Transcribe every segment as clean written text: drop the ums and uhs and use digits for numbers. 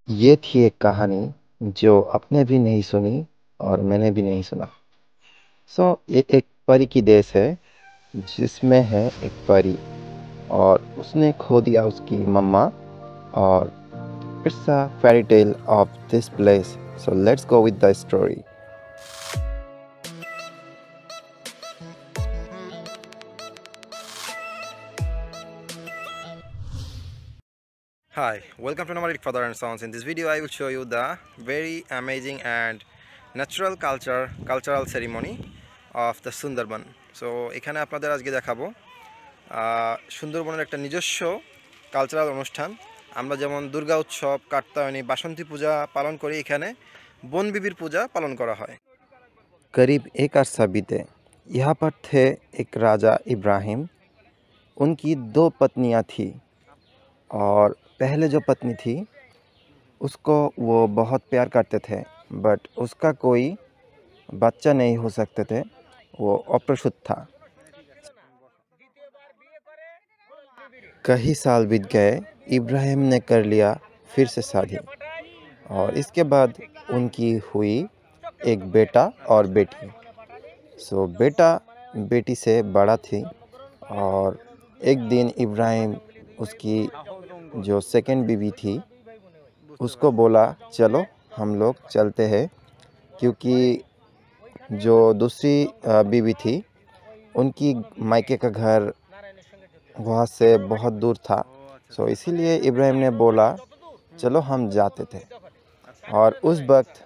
ये थी एक कहानी जो आपने भी नहीं सुनी और मैंने भी नहीं सुना। ये एक परी की देश है जिसमें है एक परी और उसने खो दिया उसकी मम्मा। और it's a fairy tale of this place. So let's go with the story. Hi, welcome to Nomadic Father and Sons. In this video, I will show you the very amazing and natural cultural ceremony of the Sundarban. So, এখানে আপনাদের আজকে দেখাবো সুন্দরবনের একটা নিজস্ব cultural অনুষ্ঠান। আমরা যেমন দুর্গা উৎসব, কাত্যায়নী, বাসন্তী পূজা পালন করি, এখানে বনবিবির পূজা পালন করা হয়। करीब एक अरसा बीते। यहाँ पर थे एक राजा इब्राहिम। उनकी दो पत्नियाँ थी और पहले जो पत्नी थी उसको वो बहुत प्यार करते थे, बट उसका कोई बच्चा नहीं हो सकते थे। वो अप्रसूत था। कई साल बीत गए। इब्राहिम ने कर लिया फिर से शादी और इसके बाद उनकी हुई एक बेटा और बेटी। बेटा बेटी से बड़ा थी और एक दिन इब्राहिम उसकी जो सेकंड बीवी थी उसको बोला, चलो हम लोग चलते हैं, क्योंकि जो दूसरी बीवी थी उनकी मायके का घर वहाँ से बहुत दूर था। इसीलिए इब्राहिम ने बोला, चलो हम जाते थे। और उस वक्त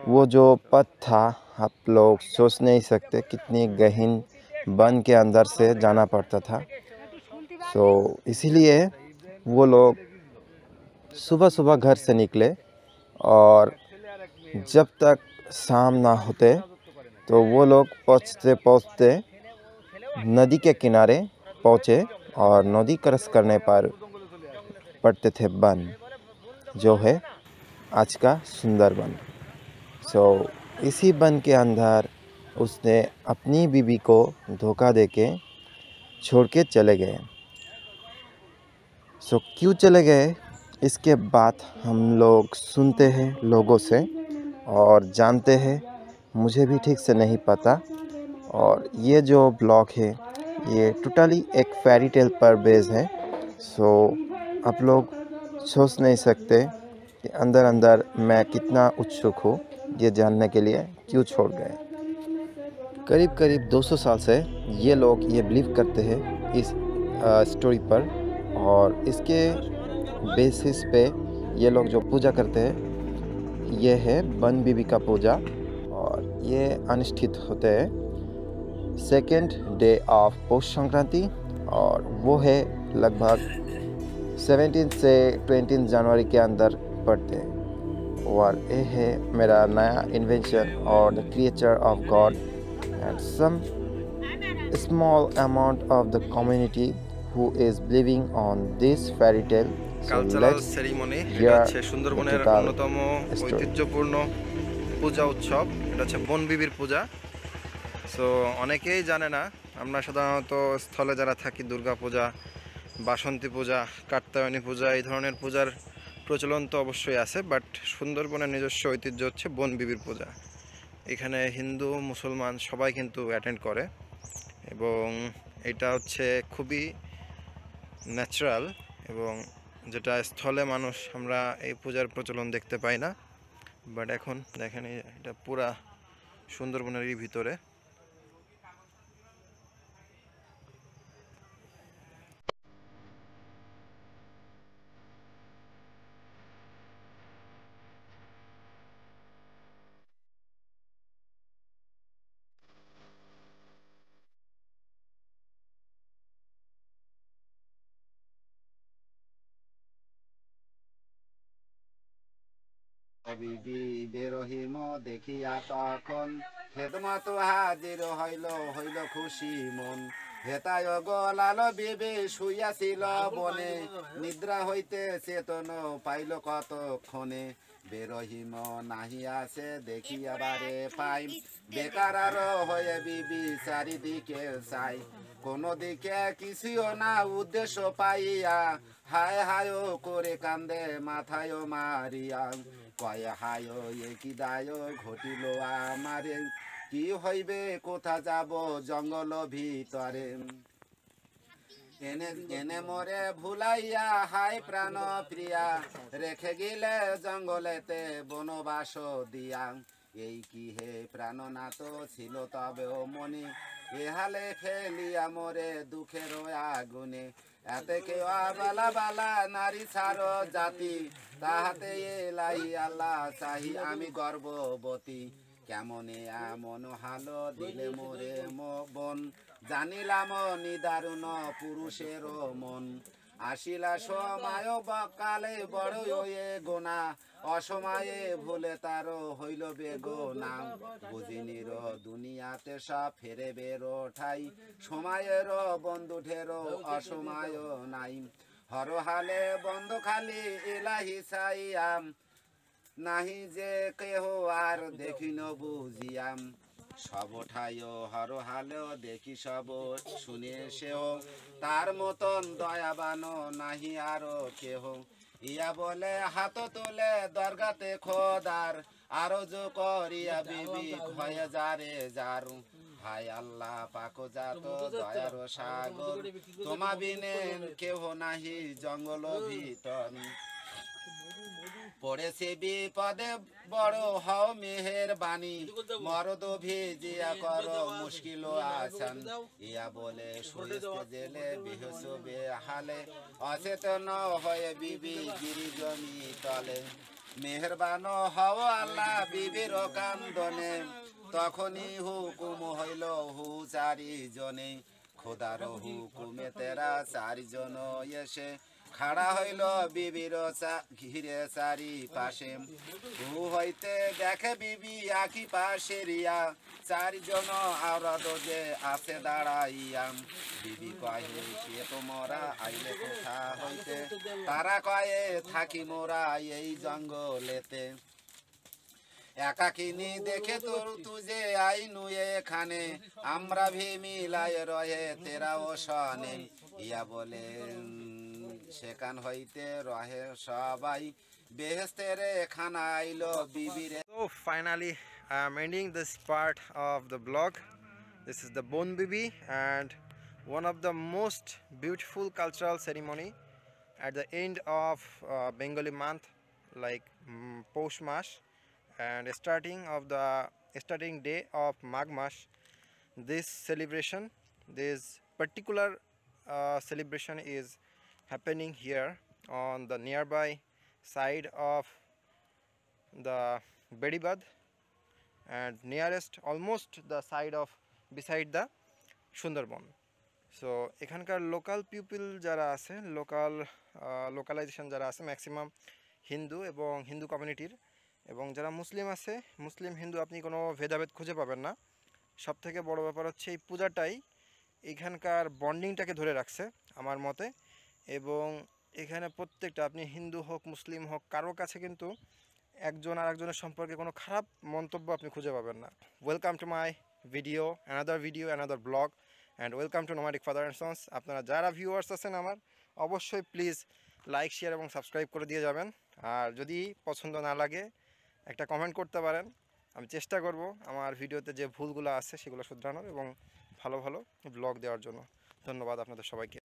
वो जो पथ था, आप लोग सोच नहीं सकते कितनी गहन वन के अंदर से जाना पड़ता था। इसीलिए वो लोग सुबह सुबह घर से निकले और जब तक शाम ना होते तो वो लोग पहुँचते पहुँचते नदी के किनारे पहुँचे और नदी क्रॉस करने पर पड़ते थे वन, जो है आज का सुंदरबन। इसी वन के अंदर उसने अपनी बीवी को धोखा देके छोड़ के चले गए। क्यों चले गए, इसके बाद हम लोग सुनते हैं लोगों से और जानते हैं। मुझे भी ठीक से नहीं पता। और ये जो ब्लॉग है ये टोटली एक फेरी टेल पर बेस है। आप लोग सोच नहीं सकते कि अंदर अंदर मैं कितना उत्सुक हूँ ये जानने के लिए क्यों छोड़ गए। करीब करीब 200 साल से ये लोग ये बिलीव करते हैं इस स्टोरी पर। और इसके बेसिस पे ये लोग जो पूजा करते हैं ये है वन बीबी का पूजा। और ये अनुष्ठित होते हैं सेकेंड डे ऑफ पौष संक्रांति और वो है लगभग 17 से 20 जनवरी के अंदर पड़ते हैं। और ये है मेरा नया इन्वेंशन और the creature of God and some small amount of the community who is believing on this fairy tale. Cultural ceremony এটা হচ্ছে সুন্দরবনের অন্যতম ঐতিহ্যপূর্ণ পূজা উৎসব। এটা হচ্ছে বনবিবির পূজা। অনেকেই জানে না, আমরা সাধারণত স্থলে যারা থাকি দুর্গা পূজা, বাসন্তী পূজা, কাত্যায়নী পূজা, এই ধরনের পূজার প্রচলন তো অবশ্যই আছে, বাট সুন্দরবনের নিজস্ব ঐতিহ্য হচ্ছে বনবিবির পূজা। এখানে হিন্দু মুসলমান সবাই কিন্তু অ্যাটেন্ড করে এবং এটা হচ্ছে খুবই ন্যাচারাল এবং যেটা স্থলে মানুষ আমরা এই পূজার প্রচলন দেখতে পাই না। বাট এখন দেখেন এটা পুরা সুন্দরবনেরই ভিতরে। বিবি বেরহিম দেখিয়া তখন হেদমত হাজির হইল হইল খুশি মন। হেতায় গলাল বিবি শুইয়াছিল বনে, নিদ্রা হইতে চেতন পাইল কতক্ষণে। বেরহিম নাহিয়াছে দেখিয়া বারে পাই, বেকার হয়ে বিবি চারিদিকে চাই। কোনো দিকে কিছুও না উদ্দেশ্য পাইয়া হায় হায় করে কান্দে মাথায় মারিয়া কয় হায় এ কি দায় ঘটিল আমারে কি হইবে কোথা যাব জঙ্গল ভিতরে এনে এনে মোরে ভুলাইয়া হায় প্রাণ প্রিয়া রেখে গেলে জঙ্গলেতে বনবাস দিয়া এই কি হে প্রাণনাথ ছিল তবে ও মনি এহালে ফেলিয়া মোরে দুঃখের আগুনে এতে কেউ বালা বালা নারী ছাড়ো জাতি তাহাতে এলাই আল্লাহ চাহি আমি গর্ভবতী কেমনে এমন হালো দিলে মোরে বন জানিলাম নিদারুণ পুরুষের মন আসিলা সময় বকালে বড় হয়ে গোনা অসময়ে ভুলে তার হইল বেগোনা বুঝিনির দুনিয়াতে সব ফেরে বেরো ঠাই সময়ের বন্ধু ঢেরো অসময় নাই হরহালে বন্ধ খালি এলাহি সাইয়াম নাহি যে কেহ আর দেখিন বুঝিয়াম সব ঠাই হর হালেও দেখি সব শুনে সেও তার মতন দয়াবান নাহি আরো কেহ ইয়া বলে হাত তোলে দরগাতে খোদার আরো জো করিয়া বিবি হয়ে যারে যারু হায় আল্লাহ পাক জাত দয়ার সাগর তোমা বিনে কেহ নাহি জঙ্গল ভিতর পড়েছে বিপদে বড় হও মেহের বাণী মরদ ভিজিয়া করো মুশকিল আসান ইয়া বলে শুয়েছে জেলে বেহুশ বেহালে অচেতন হয়ে বিবি গিরি জমি তলে মেহেরবান হও আল্লাহ বিবির কান্দনে তখনই হুকুম হইল হু চারিজনে খোদার হুকুমে তেরা চারিজন এসে খাড়া হইল বিবির ঘিরে চারি পাশে হু হইতে দেখে বিবি আকি পাশে রিয়া চারিজন আওরাদ যে আছে দাঁড়াইয়া বিবি কয়ে কে তোমরা আইলে কোথা হইতে তারা কয়ে থাকি মোরা এই জঙ্গলেতে একাকিনী দেখে তোর তুজে আইনু এখানে আমরা ভি মিলায় রহে তেরা ও সনে ইয়া বলে সেখান হইতে রহে সবাই বেহেস্তের খানা আইলো বিবিরে। So finally I am ending this part of the vlog. This is the Bon Bibi and one of the most beautiful cultural ceremony at the end of Bengali month like Posh Mash and starting day of Magh Mash. This celebration, this particular celebration is happening here on the nearby side of the Bedibad and nearest almost the side of beside the Sundarban. So এখানকার local people যারা আছে localisation যারা আছে maximum Hindu এবং হিন্দু কমিউনিটির এবং যারা মুসলিম আছে মুসলিম হিন্দু আপনি কোনো ভেদাভেদ খুঁজে পাবেন না। সব থেকে বড় ব্যাপার হচ্ছে এই পূজাটাই এখানকার বন্ডিংটাকে ধরে রাখছে আমার মতে এবং এখানে প্রত্যেকটা আপনি হিন্দু হোক মুসলিম হোক কারোর কাছে কিন্তু একজন আর একজনের সম্পর্কে কোনো খারাপ মন্তব্য আপনি খুঁজে পাবেন না। Welcome to my video another blog and welcome to nomadic father and sons. আপনারা যারা ভিউয়ার্স আছেন আমার অবশ্যই প্লিজ লাইক শেয়ার এবং সাবস্ক্রাইব করে দিয়ে যাবেন। আর যদি পছন্দ না লাগে একটা কমেন্ট করতে পারেন, আমি চেষ্টা করব আমার ভিডিওতে যে ভুলগুলো আছে সেগুলো শুধরানোর এবং ভালো ভালো ব্লগ দেওয়ার জন্য। ধন্যবাদ আপনাদের সবাইকে।